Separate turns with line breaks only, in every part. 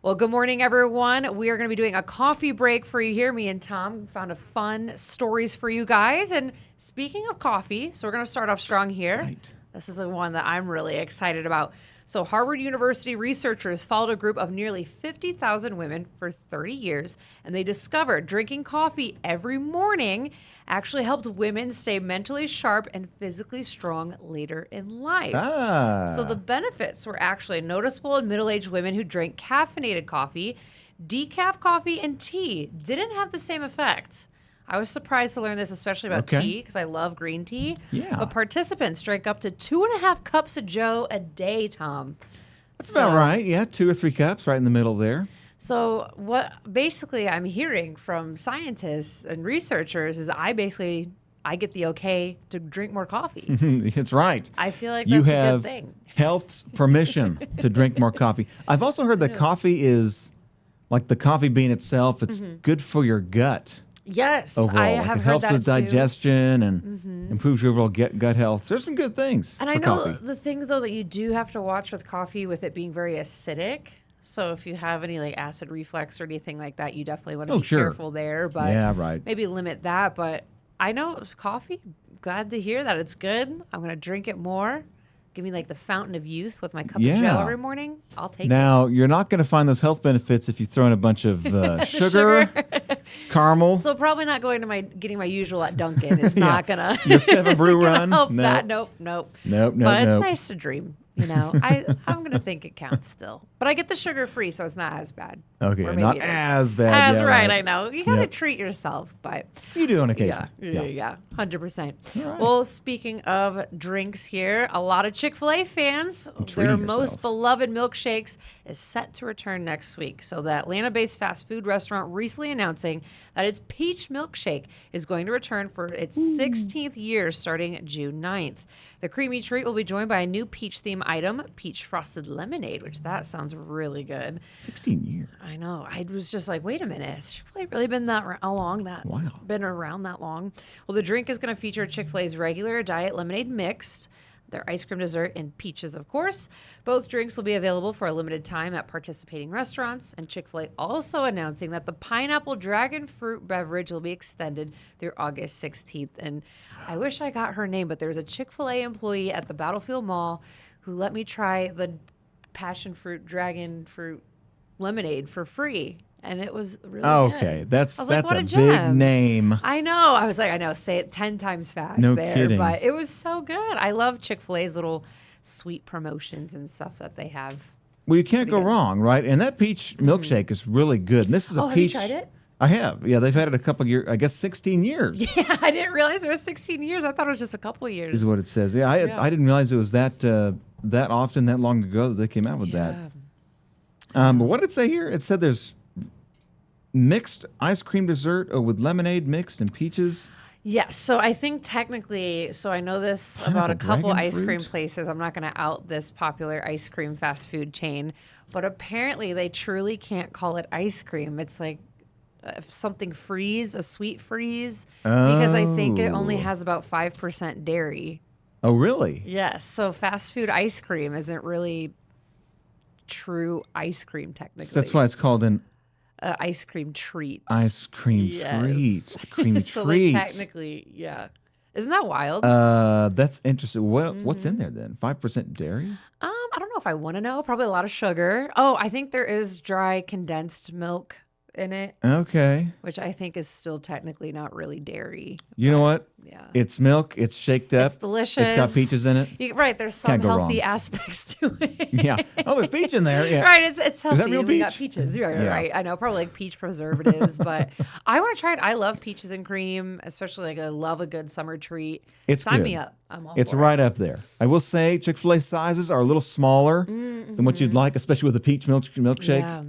Well, good morning, everyone. We are going to be doing a coffee break for you here. Me and Tom found a fun stories for you guys. And speaking of coffee, so we're going to start off strong here.
That's right.
This is the one that I'm really excited about. So Harvard University researchers followed a group of nearly 50,000 women for 30 years, and they discovered drinking coffee every morning actually helped women stay mentally sharp and physically strong later in life. So the benefits were actually noticeable in middle-aged women who drank caffeinated coffee. Decaf coffee and tea didn't have the same effect. I was surprised to learn this, especially about tea, because I love green tea.
Yeah.
But participants drank up to 2.5 cups of Joe a day, Tom.
That's about right. Yeah, 2 or 3 cups right in the middle there.
So what basically I'm hearing from scientists and researchers is I get the okay to drink more coffee.
That's right.
I feel like
you
that's
have
a good thing.
Health's permission to drink more coffee. I've also heard that coffee is, like the coffee bean itself, it's good for your gut.
Yes,
Overall.
I
Like
have
it
heard
helps
that
with
too.
digestion and improves your overall gut health. There's some good things
And
for
I know
coffee.
the thing, though, that you do have to watch with coffee with it being very acidic. So if you have any like acid reflux or anything like that, you definitely want to be careful there. But
Yeah, right.
maybe limit that. But I know coffee, glad to hear that it's good. I'm going to drink it more. Give me like the fountain of youth with my cup of Joe every morning. I'll take it.
Now, you're not going to find those health benefits if you throw in a bunch of sugar, caramel.
So probably not going to getting my usual at Dunkin' is not gonna
Your 7 brew
isn't gonna
run.
help
No.
that. Nope.
Nope.
But it's nice to dream. You know, I'm gonna think it counts still. But I get the sugar free, so it's not as bad.
Okay,
Or maybe
not
it is.
as bad.
That's
yeah,
right. I know. You gotta
Yep.
treat yourself, but
You do on occasion.
yeah, 100%.
right.
Well, speaking of drinks here, a lot of Chick-fil-A fans,
treating
their most
yourself.
beloved milkshakes is set to return next week. So the Atlanta-based fast food restaurant recently announcing that its peach milkshake is going to return for its 16th year starting June 9th. The creamy treat will be joined by a new peach theme item, peach frosted lemonade, which that sounds really good.
16 years.
I know. I was just like, wait a minute. Has Chick-fil-A really been been around that long? Well, the drink is going to feature Chick-fil-A's regular diet lemonade mixed, their ice cream dessert, and peaches, of course. Both drinks will be available for a limited time at participating restaurants, and Chick-fil-A also announcing that the pineapple dragon fruit beverage will be extended through August 16th. And I wish I got her name, but there's a Chick-fil-A employee at the Battlefield Mall who let me try the passion fruit dragon fruit lemonade for free. And it was really
Okay,
good.
that's
I was like, what
a
a
big
gem.
name.
I know. I was like, I know, say it 10 times fast
No
there.
kidding.
But it was so good. I love Chick-fil-A's little sweet promotions and stuff that they have.
Well, you can't go
good.
wrong, right? And that peach milkshake is really good. And this is a
Have you
peach.
tried it?
I have. Yeah, they've had it a couple of years. I guess 16 years
Yeah, I didn't realize it was 16 years. I thought it was just a couple of years.
is what it says. Yeah, I didn't realize it was that often, that long ago that they came out with that. But what did it say here? It said there's mixed ice cream dessert with lemonade mixed and peaches.
Yes. So I think technically, so I know this about a
Pineapple
couple
dragon
ice cream
fruit?
places. I'm not going to out this popular ice cream fast food chain, but apparently they truly can't call it ice cream. It's like if something freeze, a sweet freeze, because I think it only
Oh.
has about 5% dairy.
Oh, really?
Yes. So fast food ice cream isn't really true ice cream technically.
So that's why it's called an
ice cream treat.
ice cream
Yes.
treat. A creamy
So
treat.
they technically, yeah. Isn't that wild?
That's interesting. What's in there then? 5% dairy?
I don't know if I want to know. Probably a lot of sugar. Oh, I think there is dry condensed milk in it,
Okay.
which I think is still technically not really dairy.
You know what?
Yeah.
It's milk. It's shaked up.
It's delicious.
It's got peaches in it.
Right. There's some
Can't go
healthy
wrong.
aspects to it.
Yeah. Oh, there's peach in there. Yeah.
Right. It's healthy.
that real
We got
peach?
peaches. Right.
Yeah.
Right. I know. Probably like peach preservatives, but I want to try it. I love peaches and cream, especially like I love a good summer treat.
It's
Sign
good.
me up. I'm all
It's
for
right up there. I will say Chick-fil-A sizes are a little smaller than what you'd like, especially with a peach milkshake.
Yeah.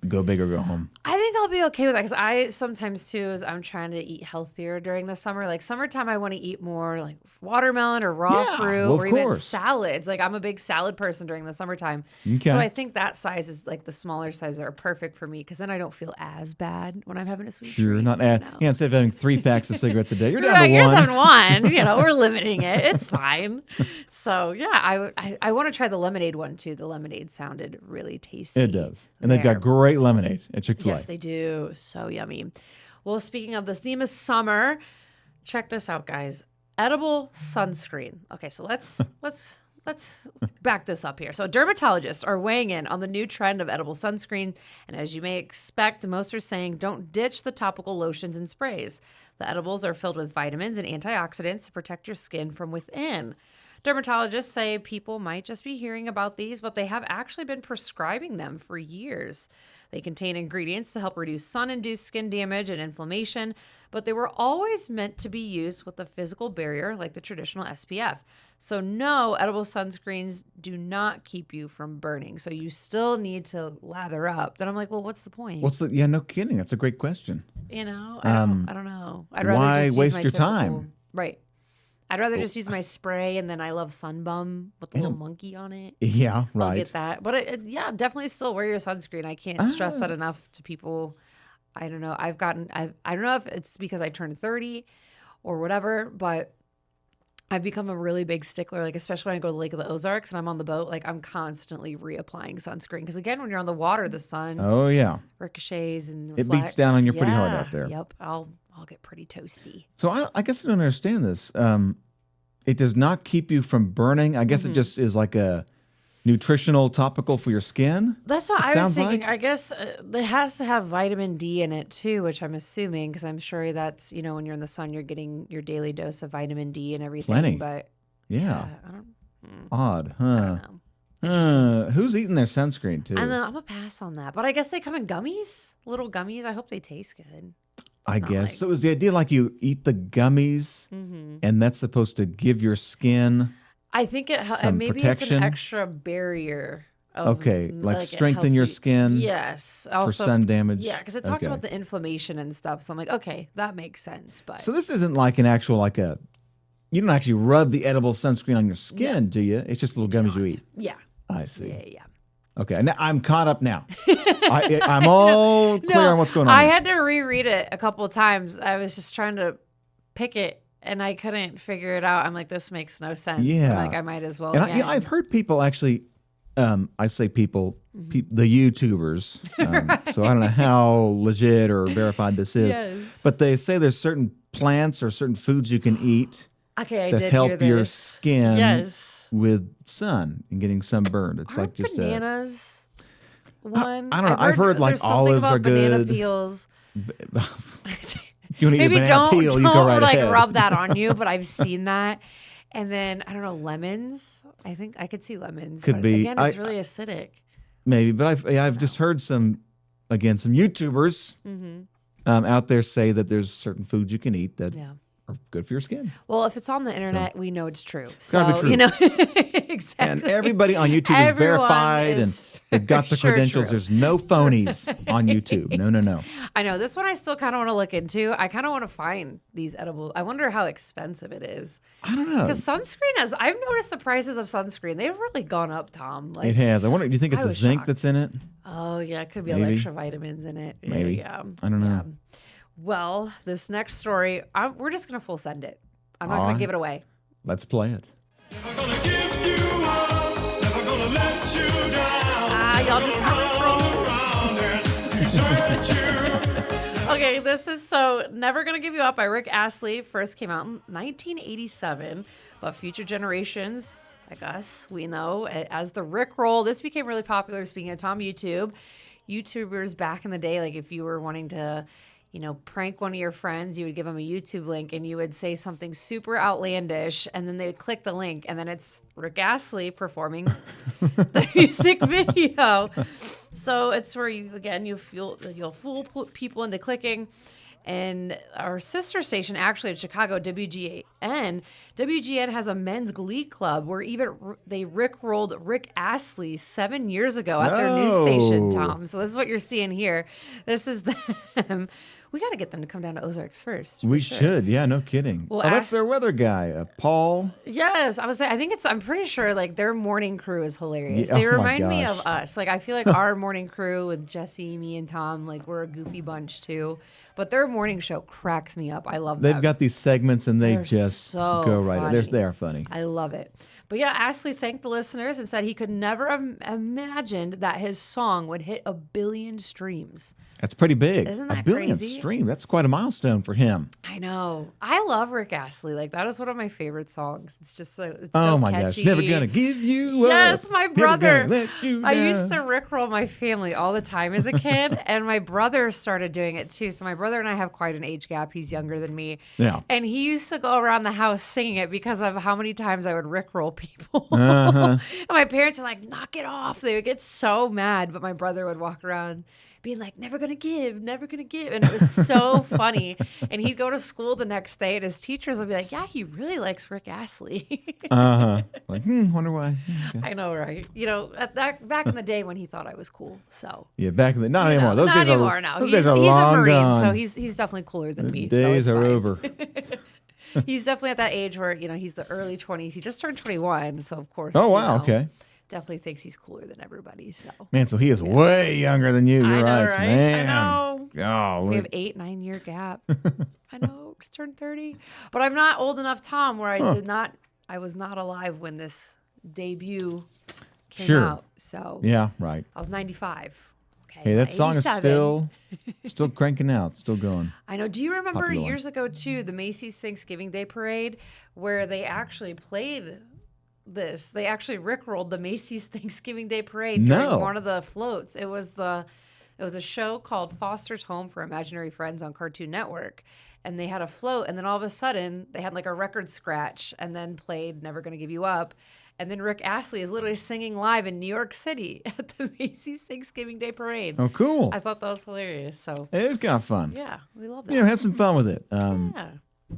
Go big or go home.
I think I'll be okay with that because I sometimes too, as I'm trying to eat healthier during the summer. Like summertime, I want to eat more like watermelon or raw fruit
well,
or
of
even
course.
salads. Like I'm a big salad person during the summertime.
Okay.
So I think that size is like the smaller size that are perfect for me because then I don't feel as bad when I'm having a sweet treat.
Not as, instead of having 3 packs of cigarettes a day, you're down to
You're
one.
having one. We're limiting it. It's fine. So yeah, I want to try the lemonade one too. The lemonade sounded really tasty.
It does. And they've got great lemonade at Chick-fil-A.
Yes, they do. So yummy. Well, speaking of the theme of summer, check this out, guys. Edible sunscreen. Okay, so let's back this up here. So dermatologists are weighing in on the new trend of edible sunscreen, and as you may expect, most are saying don't ditch the topical lotions and sprays. The edibles are filled with vitamins and antioxidants to protect your skin from within. Dermatologists say people might just be hearing about these, but they have actually been prescribing them for years. They contain ingredients to help reduce sun-induced skin damage and inflammation, but they were always meant to be used with a physical barrier like the traditional SPF. So no, edible sunscreens do not keep you from burning. So you still need to lather up. Then I'm like, well, what's the point?
Yeah, no kidding. That's a great question.
I don't know. I'd rather
why
just
waste
use my
your
typical,
time?
Right. I'd rather just use my spray, and then I love Sunbum with the little monkey on it.
Yeah, right.
I'll get that. But definitely still wear your sunscreen. I can't stress that enough to people. I don't know. I don't know if it's because I turned 30 or whatever, but I've become a really big stickler, like especially when I go to the Lake of the Ozarks and I'm on the boat, like I'm constantly reapplying sunscreen. Because again, when you're on the water, the sun ricochets and reflects.
It beats down on you pretty hard out there.
Yep. I'll get pretty toasty.
So I guess I don't understand this. It does not keep you from burning. I guess it just is like a nutritional topical for your skin.
That's what I was thinking. Like. I guess it has to have vitamin D in it too, which I'm assuming because I'm sure that's, when you're in the sun, you're getting your daily dose of vitamin D and everything.
Plenty.
But
yeah.
I don't.
Odd, huh?
I don't know.
Who's eating their sunscreen too?
I know. I'm a pass on that. But I guess they come in gummies, little gummies. I hope they taste good.
I guess. So is the idea like you eat the gummies and that's supposed to give your skin
I think maybe
protection?
It's an extra barrier.
Like strengthen your skin.
Yes.
Also, for sun damage.
Yeah, because it talked about the inflammation and stuff. So I'm like, okay, that makes sense. But
so this isn't like an actual you don't actually rub the edible sunscreen on your skin, do you? It's just little gummies you eat.
Yeah.
I see.
Yeah.
Okay, now I'm caught up now. I'm all clear on what's going on.
I had to reread it a couple of times. I was just trying to pick it, and I couldn't figure it out. I'm like, this makes no sense.
Yeah.
Like, I might as well.
And I've heard people actually, I say people, the YouTubers, so I don't know how legit or verified this is, but they say there's certain plants or certain foods you can eat that help your skin with sun and getting sunburned. It's like just
bananas. One.
I don't know. I've heard like olives are good.
Banana peels.
If you want to eat a
Maybe
banana peel, you go right ahead.
Rub that on you, but I've seen that. And then I don't know, lemons. I think I could see lemons.
Could be.
Again, it's really acidic.
Maybe, but I've just heard some YouTubers out there say that there's certain foods you can eat that are good for your skin.
Well, if it's on the internet, we know it's true.
Gotta be true.
Exactly.
And everybody on YouTube is verified and they've got the credentials.
True.
There's no phonies on YouTube. No.
I know. This one I still kind of want to look into. I kind of want to find these edible. I wonder how expensive it is.
I don't know.
Because sunscreen I've noticed the prices of sunscreen. They've really gone up, Tom.
It has. I wonder, do you think it's the zinc that's in it?
Oh, yeah. It could be
Maybe.
extra vitamins in it.
Maybe.
Yeah.
I don't know.
Yeah. Well, this next story, we're just going to full send it. I'm not going to give it away.
Let's play it.
Never gonna give you up, never gonna let you down.
Y'all just have Okay, this is Never Gonna Give You Up by Rick Astley. First came out in 1987, but future generations, like us, we know as the Rickroll. This became really popular, speaking of Tom, YouTubers back in the day, like if you were wanting to prank one of your friends, you would give them a YouTube link and you would say something super outlandish and then they would click the link and then it's Rick Astley performing the music video. So it's where you'll fool people into clicking. And our sister station, actually in Chicago, WGN has a men's glee club where they Rickrolled Rick Astley 7 years ago at their news station, Tom. So this is what you're seeing here. This is them. We got to get them to come down to Ozarks first.
We should. Yeah, no kidding.
Well,
that's their weather guy, Paul.
Yes, I was saying, I'm pretty sure like their morning crew is hilarious.
Yeah,
They
oh my
remind me
gosh.
of us. Like I feel like our morning crew with Jesse, me, and Tom, like we're a goofy bunch too. But their morning show cracks me up. I love
They've
them.
got these segments and they
They're
just
so
go right.
funny.
They are funny.
I love it. But yeah, Astley thanked the listeners and said he could never have imagined that his song would hit 1 billion streams.
That's pretty big.
Isn't
1
that
billion
crazy?
stream. That's quite a milestone for him.
I know. I love Rick Astley. Like that is one of my favorite songs. It's just so it's
Oh
so
my
catchy.
gosh. Never gonna give you
Yes,
up.
my
Never
brother.
gonna let you
I
down.
used to Rickroll my family all the time as a kid, and my brother started doing it too. So my brother and I have quite an age gap. He's younger than me.
Yeah.
And he used to go around the house singing it because of how many times I would Rickroll people.
Uh-huh.
And my parents were like, knock it off. They would get so mad, but my brother would walk around being like, never gonna give, never gonna give. And it was so funny. And he'd go to school the next day and his teachers would be like, yeah, he really likes Rick Astley.
Uh-huh. Like, wonder why. Okay.
I know, right? You know, back in the day when he thought I was cool. So
Yeah, back in the not anymore. Those
not
days
anymore
are
now.
Those
He's
days are
a
long
Marine,
gone.
so he's definitely cooler than me.
Days
so
are
it's
over.
fine. He's definitely at that age where, you know, he's the early 20s. He just turned 21, so of course.
Oh
you
wow,
know,
okay.
Definitely thinks he's cooler than everybody. So
Man, so he is way younger than you. You're
I know,
right,
right?
man.
I know.
Oh,
We have 8-9 year gap. I know, just turned 30. But I'm not old enough, Tom, where I was not alive when this debut came
Sure.
out. So
yeah, right.
I was 95. Okay.
Hey, that
not
song is
87.
still cranking out, still going.
I know. Do you remember
Popular one.
years ago too, the Macy's Thanksgiving Day Parade, where they actually played this? They actually rickrolled the Macy's Thanksgiving Day Parade
No.
during one of the floats. It was a show called Foster's Home for Imaginary Friends on Cartoon Network. And they had a float, and then all of a sudden they had like a record scratch and then played Never Gonna Give You Up. And then Rick Astley is literally singing live in New York City at the Macy's Thanksgiving Day Parade.
Oh, cool.
I thought that was hilarious. So
It is kind of fun.
yeah, we love that.
You know, have some fun with it.
Yeah.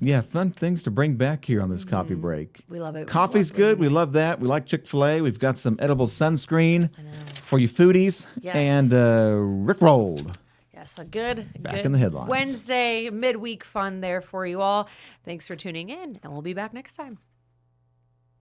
Yeah, fun things to bring back here on this coffee break.
We love it.
Coffee's
We love
good. We love that. We like Chick-fil-A. We've got some edible sunscreen for you foodies.
Yes.
And Rickrolled.
Yes, a good
in the headlines.
Wednesday midweek fun there for you all. Thanks for tuning in, and we'll be back next time.